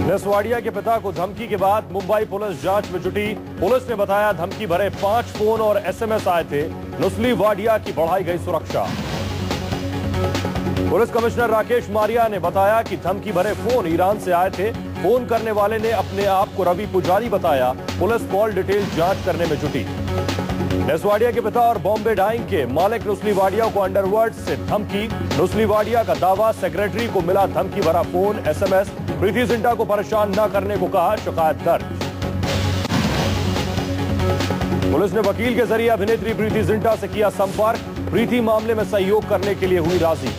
नसवाड़िया के पिता को धमकी के बाद मुंबई पुलिस जांच में जुटी। पुलिस ने बताया धमकी भरे 5 फोन और एसएमएस आए थे। नुस्ली वाडिया की बढ़ाई गई सुरक्षा। पुलिस कमिश्नर राकेश मारिया ने बताया कि धमकी भरे फोन ईरान से आए थे। फोन करने वाले ने अपने आप को रवि पुजारी बताया। पुलिस कॉल डिटेल जांच करने में जुटी। नसवाड़िया के पिता और बॉम्बे डाइंग के मालिक नुस्ली वाडिया को अंडरवर्ल्ड से धमकी। नुस्ली वाडिया का दावा, सेक्रेटरी को मिला धमकी भरा फोन एसएमएस। प्रीति जिंटा को परेशान न करने को कहा, शिकायत दर्ज। पुलिस ने वकील के जरिए अभिनेत्री प्रीति जिंटा से किया संपर्क। प्रीति मामले में सहयोग करने के लिए हुई राजी।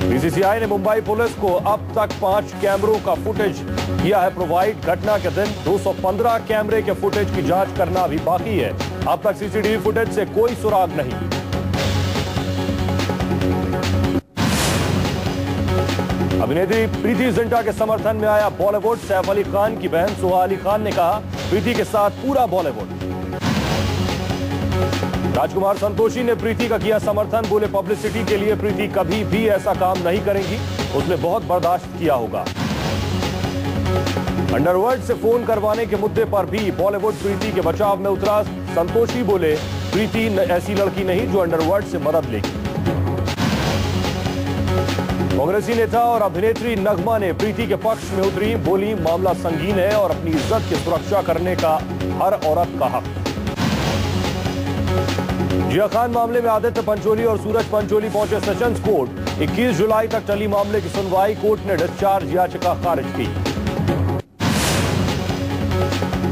बीसीसीआई ने मुंबई पुलिस को अब तक 5 कैमरों का फुटेज किया है प्रोवाइड। घटना के दिन 215 कैमरे के फुटेज की जांच करना अभी बाकी है। अब तक सीसीटीवी फुटेज से कोई सुराग नहीं। अभिनेत्री प्रीति जिंटा के समर्थन में आया बॉलीवुड। सैफ अली खान की बहन सुहा अली खान ने कहा, प्रीति के साथ पूरा बॉलीवुड। राजकुमार संतोषी ने प्रीति का किया समर्थन। बोले, पब्लिसिटी के लिए प्रीति कभी भी ऐसा काम नहीं करेंगी। उसने बहुत बर्दाश्त किया होगा। अंडरवर्ल्ड से फोन करवाने के मुद्दे पर भी बॉलीवुड प्रीति के बचाव में उतरा। संतोषी बोले, प्रीति ऐसी लड़की नहीं जो अंडरवर्ल्ड से मदद लेगी। कांग्रेसी नेता और अभिनेत्री नगमा ने प्रीति के पक्ष में उतरी। बोली, मामला संगीन है और अपनी इज्जत की सुरक्षा करने का हर औरत का हक। जिया खान मामले में आदित्य पंचोली और सूरज पंचोली पहुंचे सेशंस कोर्ट। 21 जुलाई तक चली मामले की सुनवाई। कोर्ट ने डिस्चार्ज याचिका खारिज की।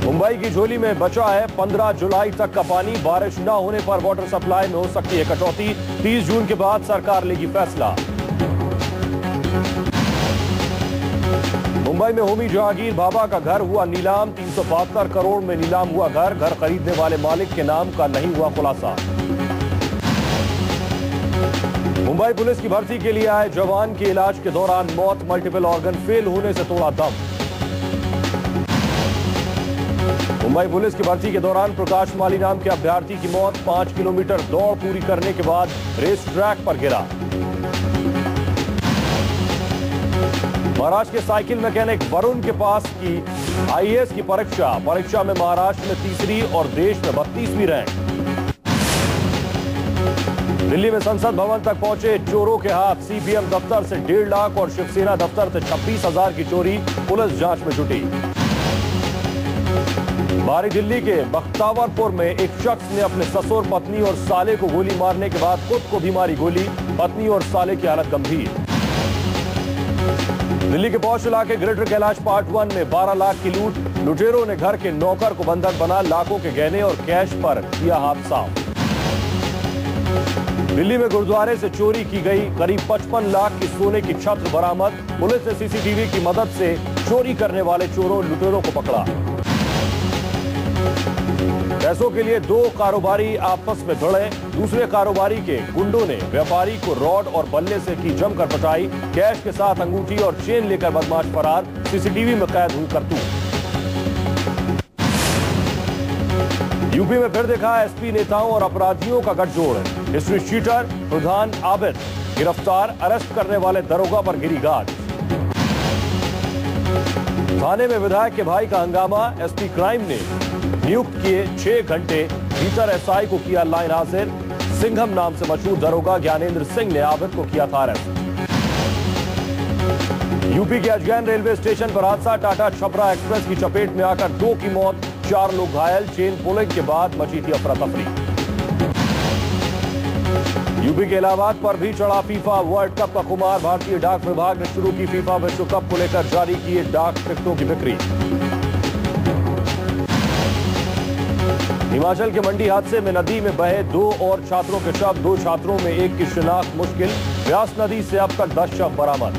मुंबई की झोली में बचा है 15 जुलाई तक का पानी। बारिश न होने पर वाटर सप्लाई में हो सकती है कटौती। 30 जून के बाद सरकार लेगी फैसला। मुंबई में होमी जहांगीर भाभा का घर हुआ नीलाम। 372 करोड़ में नीलाम हुआ घर। घर खरीदने वाले मालिक के नाम का नहीं हुआ खुलासा। मुंबई पुलिस की भर्ती के लिए आए जवान की इलाज के दौरान मौत। मल्टीपल ऑर्गन फेल होने से तोड़ा दम। मुंबई पुलिस की भर्ती के दौरान प्रकाश माली नाम के अभ्यर्थी की मौत। 5 किलोमीटर दौड़ पूरी करने के बाद रेस ट्रैक पर गिरा। महाराष्ट्र के साइकिल मैकेनिक वरुण के पास की आईएएस की परीक्षा में महाराष्ट्र में तीसरी और देश में 32वीं रैंक। दिल्ली में संसद भवन तक पहुंचे चोरों के हाथ। सीपीएम दफ्तर से 1.5 लाख और शिवसेना दफ्तर से 26,000 की चोरी। पुलिस जांच में जुटी। बाहरी दिल्ली के बख्तावरपुर में एक शख्स ने अपने ससुर, पत्नी और साले को गोली मारने के बाद खुद को भी मारी गोली। पत्नी और साले की हालत गंभीर। दिल्ली के पौष इलाके ग्रेटर कैलाश पार्ट 1 में 12 लाख की लूट। लुटेरों ने घर के नौकर को बंधक बना। लाखों के गहने और कैश पर किया हाथ साफ। दिल्ली में गुरुद्वारे से चोरी की गई करीब 55 लाख की सोने की छत्र बरामद। पुलिस ने सीसीटीवी की मदद से चोरी करने वाले चोरों लुटेरों को पकड़ा। पैसों के लिए 2 कारोबारी आपस में भिड़े। दूसरे कारोबारी के गुंडों ने व्यापारी को रॉड और बल्ले से की जमकर पिटाई। कैश के साथ अंगूठी और चेन लेकर बदमाश फरार। सीसीटीवी में कैद हुई करतूत। यूपी में फिर देखा एसपी नेताओं और अपराधियों का गठजोड़। हिस्ट्री शीटर प्रधान आबिद गिरफ्तार। अरेस्ट करने वाले दरोगा पर गिरी गाज। थाने में विधायक के भाई का हंगामा। एसपी क्राइम ने नियुक्त किए 6 घंटे भीतर एसआई को किया लाइन हाजिर। सिंघम नाम से मशहूर दरोगा ज्ञानेंद्र सिंह ने आबिद को किया था अरेस्ट। यूपी के अजगैन रेलवे स्टेशन पर हादसा। टाटा छपरा एक्सप्रेस की चपेट में आकर 2 की मौत, 4 लोग घायल। चेन पुलिंग के बाद मची थी अफरा तफरी। यूपी के इलाहाबाद पर भी चढ़ा फीफा वर्ल्ड कप का खुमार। भारतीय डाक विभाग ने शुरू की फीफा विश्व कप को लेकर जारी किए डाक टिकटों की बिक्री। हिमाचल के मंडी हादसे में नदी में बहे 2 और छात्रों के शव। 2 छात्रों में एक की शिनाख्त मुश्किल। व्यास नदी से अब तक 10 शव बरामद।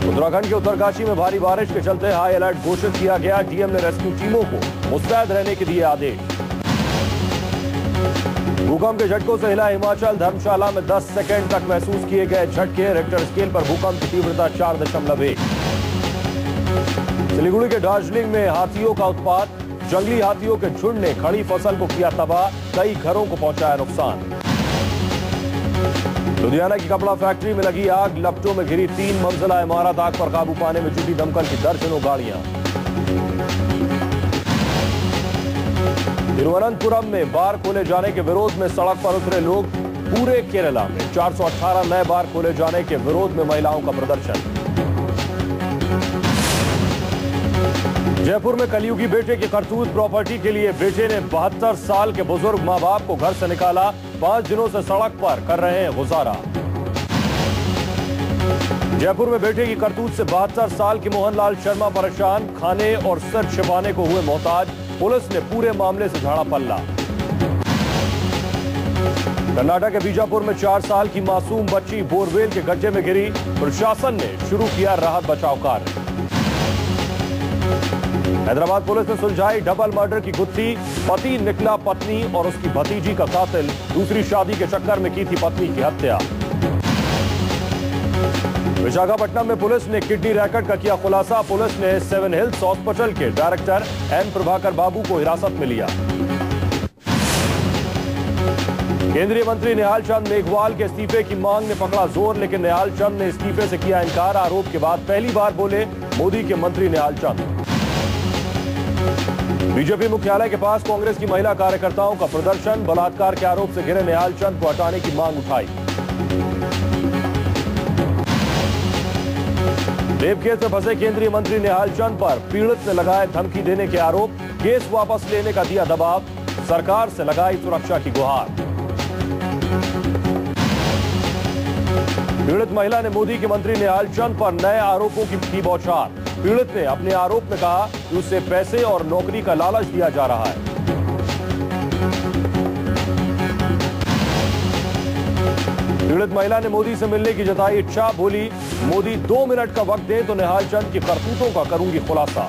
उत्तराखंड के उत्तरकाशी में भारी बारिश के चलते हाई अलर्ट घोषित किया गया। डीएम ने रेस्क्यू टीमों को मुस्तैद रहने के दिए आदेश। भूकंप के झटकों से हिला हिमाचल। धर्मशाला में 10 सेकंड तक महसूस किए गए झटके। रिक्टर स्केल पर भूकंप की तीव्रता 4.1। सिलीगुड़ी के दार्जिलिंग में हाथियों का उत्पात। जंगली हाथियों के झुंड ने खड़ी फसल को किया तबाह। कई घरों को पहुंचाया नुकसान। लुधियाना की कपड़ा फैक्ट्री में लगी आग, लपटों में घिरी 3 मंजिला इमारत, आग पर काबू पाने में जुटी दमकल की दर्जनों गाड़ियां। तिरुवनंतपुरम में बार खोले जाने के विरोध में सड़क पर उतरे लोग। पूरे केरला में 418 नए बार खोले जाने के विरोध में महिलाओं का प्रदर्शन। जयपुर में कलयुगी बेटे की करतूत, प्रॉपर्टी के लिए बेटे ने 72 साल के बुजुर्ग मां बाप को घर से निकाला, 5 दिनों से सड़क पर कर रहे हैं गुजारा। जयपुर में बेटे की करतूत से 72 साल के मोहनलाल शर्मा परेशान, खाने और सिर छिपाने को हुए मोहताज। पुलिस ने पूरे मामले से झाड़ा पल्ला। कर्नाटक के बीजापुर में 4 साल की मासूम बच्ची बोरवेल के गड्ढे में गिरी, प्रशासन ने शुरू किया राहत बचाव कार्य। हैदराबाद पुलिस ने सुलझाई डबल मर्डर की गुत्थी, पति निकला पत्नी और उसकी भतीजी का कातिल, दूसरी शादी के चक्कर में की थी पत्नी की हत्या। विशाखापट्टनम में पुलिस ने किडनी रैकेट का किया खुलासा, पुलिस ने 7 हिल्स हॉस्पिटल के डायरेक्टर एन प्रभाकर बाबू को हिरासत में लिया। केंद्रीय मंत्री निहाल चंद मेघवाल के इस्तीफे की मांग ने पकड़ा जोर, लेकिन निहाल चंद ने इस्तीफे से किया इनकार। आरोप के बाद पहली बार बोले मोदी के मंत्री निहाल चंद। बीजेपी मुख्यालय के पास कांग्रेस की महिला कार्यकर्ताओं का प्रदर्शन, बलात्कार के आरोप से घिरे निहाल चंद को हटाने की मांग उठाई। रेप केस में फंसे केंद्रीय मंत्री निहाल चंद पर पीड़ित ने लगाए धमकी देने के आरोप, केस वापस लेने का दिया दबाव, सरकार से लगाई सुरक्षा की गुहार। पीड़ित महिला ने मोदी के मंत्री निहाल चंद पर नए आरोपों की बौछार। पीड़ित ने अपने आरोप में कहा कि उसे पैसे और नौकरी का लालच दिया जा रहा है। पीड़ित महिला ने मोदी से मिलने की जताई इच्छा, बोली मोदी 2 मिनट का वक्त दे तो निहाल चंद की करतूतों का करूंगी खुलासा।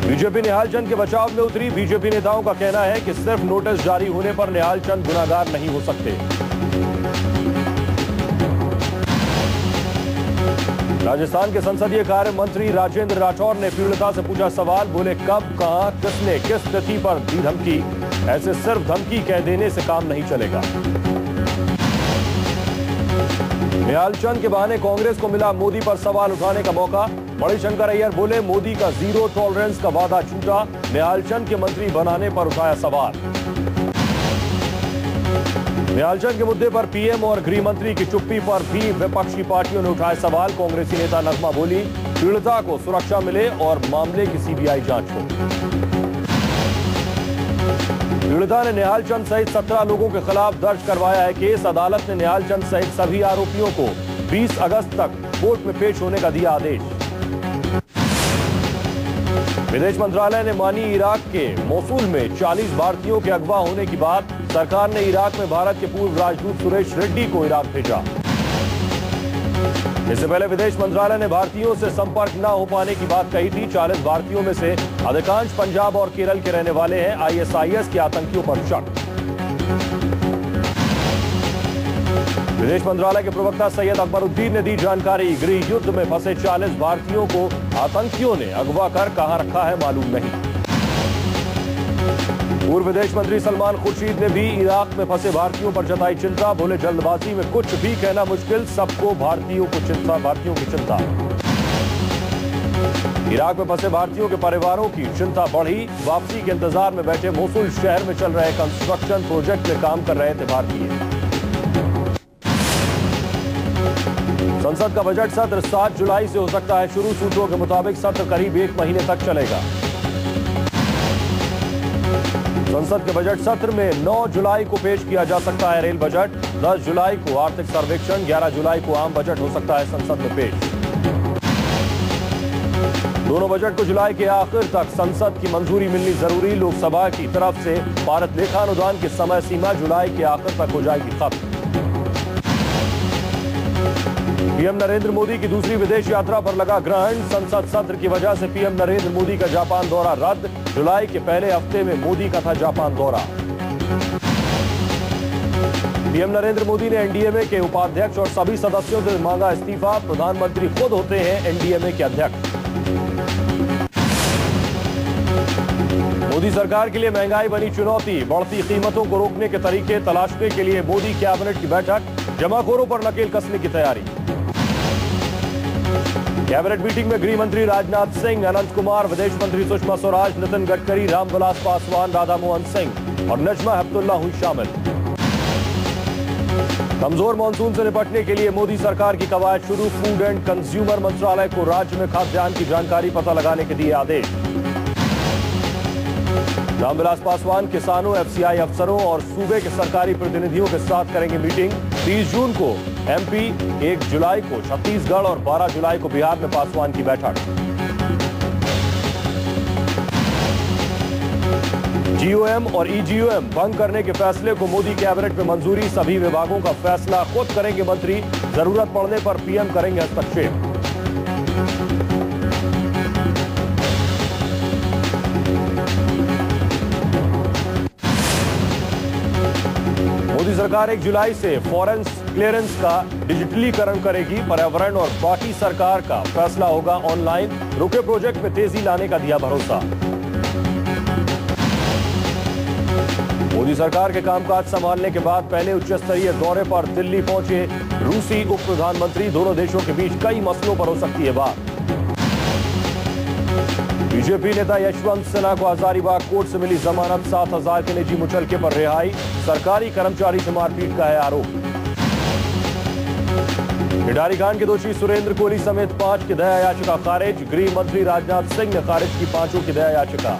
बीजेपी निहाल चंद के बचाव में उतरी। बीजेपी नेताओं का कहना है कि सिर्फ नोटिस जारी होने पर निहाल चंद गुनाहगार नहीं हो सकते। राजस्थान के संसदीय कार्य मंत्री राजेंद्र राठौर ने पीड़िता से पूछा सवाल, बोले कब, कहां, किसने, किस तिथि पर दी धमकी। ऐसे सिर्फ धमकी कह देने से काम नहीं चलेगा। निहाल चंद के बहाने कांग्रेस को मिला मोदी पर सवाल उठाने का मौका। मणिशंकर अय्यर बोले मोदी का जीरो टॉलरेंस का वादा झूठा, निहाल चंद के मंत्री बनाने पर उठाया सवाल। निहाल चंद के मुद्दे पर पीएम और गृह मंत्री की चुप्पी पर भी विपक्षी पार्टियों ने उठाए सवाल। कांग्रेसी नेता नगमा बोली पीड़िता को सुरक्षा मिले और मामले की सीबीआई जांच हो। पीड़िता ने निहाल चंद सहित 17 लोगों के खिलाफ दर्ज करवाया है केस। अदालत ने निहाल चंद सहित सभी आरोपियों को 20 अगस्त तक कोर्ट में पेश होने का दिया आदेश। विदेश मंत्रालय ने मानी इराक के मोसुल में 40 भारतीयों के अगवा होने की बात। सरकार ने इराक में भारत के पूर्व राजदूत सुरेश रेड्डी को इराक भेजा। इससे पहले विदेश मंत्रालय ने भारतीयों से संपर्क न हो पाने की बात कही थी। 40 भारतीयों में से अधिकांश पंजाब और केरल के रहने वाले हैं। आईएसआईएस के आतंकियों पर शक। विदेश मंत्रालय के प्रवक्ता सैयद अकबरुद्दीन ने दी जानकारी, गृह युद्ध में फंसे 40 भारतीयों को आतंकियों ने अगवा कर कहां रखा है मालूम नहीं। पूर्व विदेश मंत्री सलमान खुर्शीद ने भी इराक में फंसे भारतीयों पर जताई चिंता। बोले जल्दबाजी में कुछ भी कहना मुश्किल, सबको भारतीयों की चिंता। इराक में फंसे भारतीयों के परिवारों की चिंता बढ़ी। वापसी के इंतजार में बैठे मोसुल शहर में चल रहे कंस्ट्रक्शन प्रोजेक्ट में काम कर रहे थे भारतीय। संसद का बजट सत्र 7 जुलाई से हो सकता है शुरू। सूत्रों के मुताबिक सत्र करीब 1 महीने तक चलेगा। संसद के बजट सत्र में 9 जुलाई को पेश किया जा सकता है रेल बजट। 10 जुलाई को आर्थिक सर्वेक्षण, 11 जुलाई को आम बजट हो सकता है संसद में पेश। दोनों बजट को जुलाई के आखिर तक संसद की मंजूरी मिलनी जरूरी। लोकसभा की तरफ से पारित लेखानुदान की समय सीमा जुलाई के आखिर तक हो जाएगी खत्म। पीएम नरेंद्र मोदी की दूसरी विदेश यात्रा पर लगा ग्रहण। संसद सत्र की वजह से पीएम नरेंद्र मोदी का जापान दौरा रद्द। जुलाई के पहले हफ्ते में मोदी का था जापान दौरा। पीएम नरेंद्र मोदी ने एनडीएमए के उपाध्यक्ष और सभी सदस्यों से मांगा इस्तीफा। प्रधानमंत्री खुद होते हैं एनडीएमए के अध्यक्ष। मोदी सरकार के लिए महंगाई बनी चुनौती, बढ़ती कीमतों को रोकने के तरीके तलाशने के लिए मोदी कैबिनेट की बैठक, जमाखोरों पर नकेल कसने की तैयारी। कैबिनेट मीटिंग में गृह मंत्री राजनाथ सिंह, अनंत कुमार, विदेश मंत्री सुषमा स्वराज, नितिन गडकरी, रामविलास पासवान, राधा मोहन सिंह और नजमा हेपतुल्ला हुई शामिल। कमजोर मानसून से निपटने के लिए मोदी सरकार की कवायद शुरू, फूड एंड कंज्यूमर मंत्रालय को राज्य में खाद्यान्न की जानकारी पता लगाने के दिए आदेश। रामविलास पासवान किसानों, एफसीआई अफसरों और सूबे के सरकारी प्रतिनिधियों के साथ करेंगे मीटिंग। 30 जून को एमपी, 1 जुलाई को छत्तीसगढ़ और 12 जुलाई को बिहार में पासवान की बैठक। जीओएम और ईजीओएम भंग करने के फैसले को मोदी कैबिनेट में मंजूरी, सभी विभागों का फैसला खुद करेंगे मंत्री, जरूरत पड़ने पर पीएम करेंगे हस्तक्षेप। मोदी सरकार 1 जुलाई से फॉरेंस क्लियरेंस का डिजिटलीकरण करेगी, पर्यावरण और बाकी सरकार का फैसला होगा ऑनलाइन, रुके प्रोजेक्ट में तेजी लाने का दिया भरोसा। मोदी सरकार के कामकाज संभालने के बाद पहले उच्च स्तरीय दौरे पर दिल्ली पहुंचे रूसी उप प्रधानमंत्री, दोनों देशों के बीच कई मसलों पर हो सकती है बात। बीजेपी नेता यशवंत सिन्हा को हजारीबाग कोर्ट से मिली जमानत, 7,000 के निजी मुचलके पर रिहाई, सरकारी कर्मचारी से मारपीट का है आरोप। खिडारी कांड के दोषी सुरेंद्र कोहली समेत 5 की दया याचिका खारिज, गृह मंत्री राजनाथ सिंह ने खारिज की 5 की दया याचिका।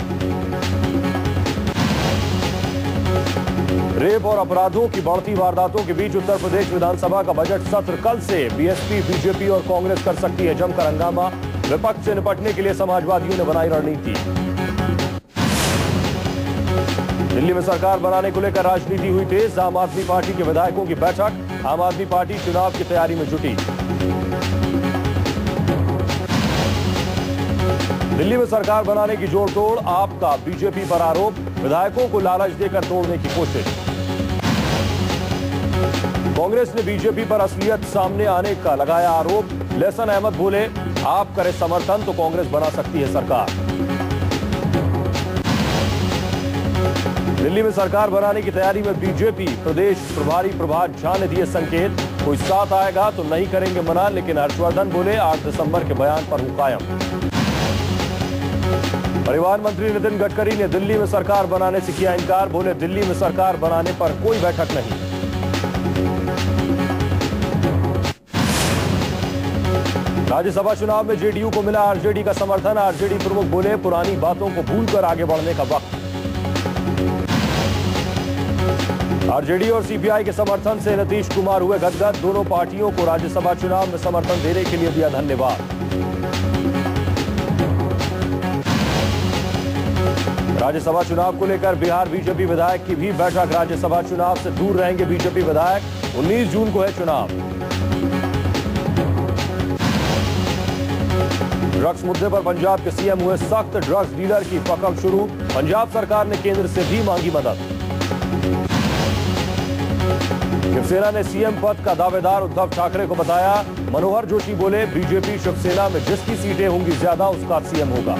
रेप और अपराधों की बढ़ती वारदातों के बीच उत्तर प्रदेश विधानसभा का बजट सत्र कल से, बीएसपी, बीजेपी और कांग्रेस कर सकती है जमकर हंगामा, विपक्ष से निपटने के लिए समाजवादियों ने बनाई रणनीति। दिल्ली में सरकार बनाने को लेकर राजनीति हुई तेज, आम आदमी पार्टी के विधायकों की बैठक, आम आदमी पार्टी चुनाव की तैयारी में जुटी। दिल्ली में सरकार बनाने की जोड़तोड़, आपका बीजेपी पर आरोप, विधायकों को लालच देकर तोड़ने की कोशिश। कांग्रेस ने बीजेपी पर असलियत सामने आने का लगाया आरोप, लेसन अहमद बोले आप करें समर्थन तो कांग्रेस बना सकती है सरकार। दिल्ली में सरकार बनाने की तैयारी में बीजेपी प्रदेश प्रभारी प्रभात झा ने दिए संकेत, कोई साथ आएगा तो नहीं करेंगे मना, लेकिन हर्षवर्धन बोले 8 दिसंबर के बयान पर हूं कायम। परिवहन मंत्री नितिन गडकरी ने दिल्ली में सरकार बनाने से किया इनकार, बोले दिल्ली में सरकार बनाने पर कोई बैठक नहीं। राज्यसभा चुनाव में जेडीयू को मिला आरजेडी का समर्थन, आरजेडी प्रमुख बोले पुरानी बातों को भूलकर आगे बढ़ने का वक्त। आरजेडी और सीपीआई के समर्थन से नीतीश कुमार हुए गदगद, दोनों पार्टियों को राज्यसभा चुनाव में समर्थन देने के लिए दिया धन्यवाद। राज्यसभा चुनाव को लेकर बिहार बीजेपी विधायक की भी बैठक, राज्यसभा चुनाव से दूर रहेंगे बीजेपी विधायक, 19 जून को है चुनाव। ड्रग्स मुद्दे पर पंजाब के सीएम हुए सख्त, ड्रग्स डीलर की पकड़ शुरू, पंजाब सरकार ने केंद्र से भी मांगी मदद। शिवसेना ने सीएम पद का दावेदार उद्धव ठाकरे को बताया, मनोहर जोशी बोले बीजेपी शिवसेना में जिसकी सीटें होंगी ज्यादा उसका सीएम होगा।